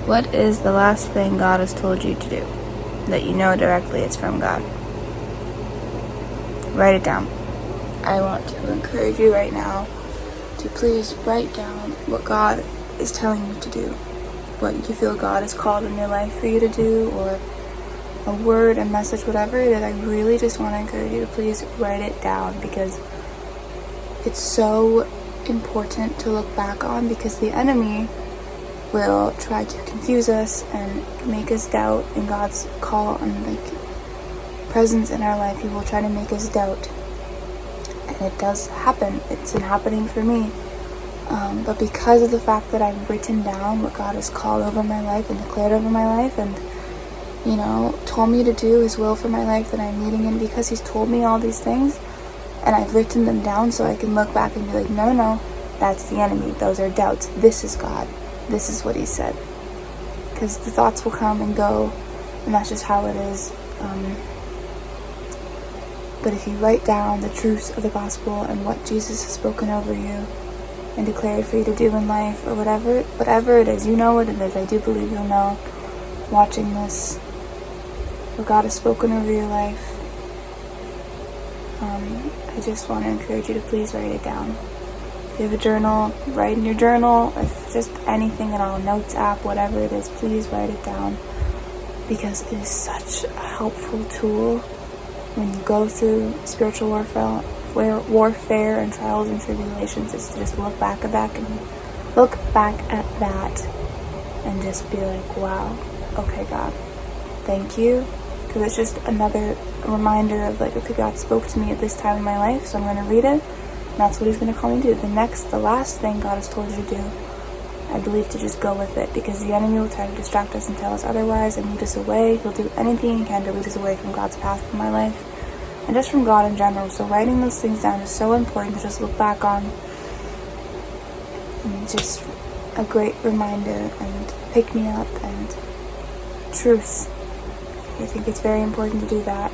What is the last thing God has told you to do that you know directly it's from God? Write it down. I want to encourage you right now to please write down what God is telling you to do, what you feel God has called in your life for you to do, or a word, a message, whatever it is. I really just want to encourage you to please write it down, because it's so important to look back on, because the enemy will try to confuse us and make us doubt in God's call and presence in our life. He will try to make us doubt, and it does happen. It's been happening for me, but because of the fact that I've written down what God has called over my life and declared over my life, and told me to do His will for my life that I'm leading in, because He's told me all these things, and I've written them down so I can look back and be like, no, that's the enemy. Those are doubts. This is God. This is what He said. Because the thoughts will come and go, and that's just how it is. But if you write down the truths of the gospel and what Jesus has spoken over you and declared for you to do in life, or whatever it is, you know what it is. I do believe you'll know, watching this, what God has spoken over your life. I just want to encourage you to please write it down. If you have a journal, write in your journal. If just anything at all, notes app, whatever it is, please write it down, because it is such a helpful tool when you go through spiritual warfare and trials and tribulations. Is to just look back at that and just be like, wow, okay, God, thank you. Because it's just another reminder of okay, God spoke to me at this time in my life, so I'm going to read it, and that's what He's going to call me to do. The last thing God has told you to do, I believe to just go with it, because the enemy will try to distract us and tell us otherwise and lead us away. He'll do anything he can to lead us away from God's path in my life, and just from God in general. So writing those things down is so important to just look back on, and just a great reminder and pick me up and truth. I think it's very important to do that.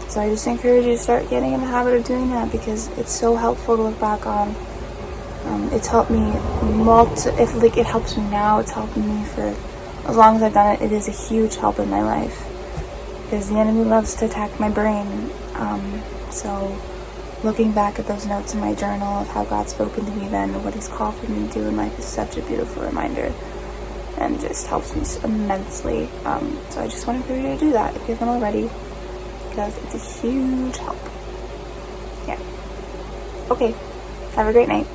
So I just encourage you to start getting in the habit of doing that, because it's so helpful to look back on. It's helped me it helps me now. It's helping me for as long as I've done it. It is a huge help in my life, because the enemy loves to attack my brain. So looking back at those notes in my journal of how God's spoken to me then and what He's called for me to do in life is such a beautiful reminder, and just helps me immensely. So I just want to encourage you to do that if you haven't already, because it's a huge help. Yeah. Okay. Have a great night.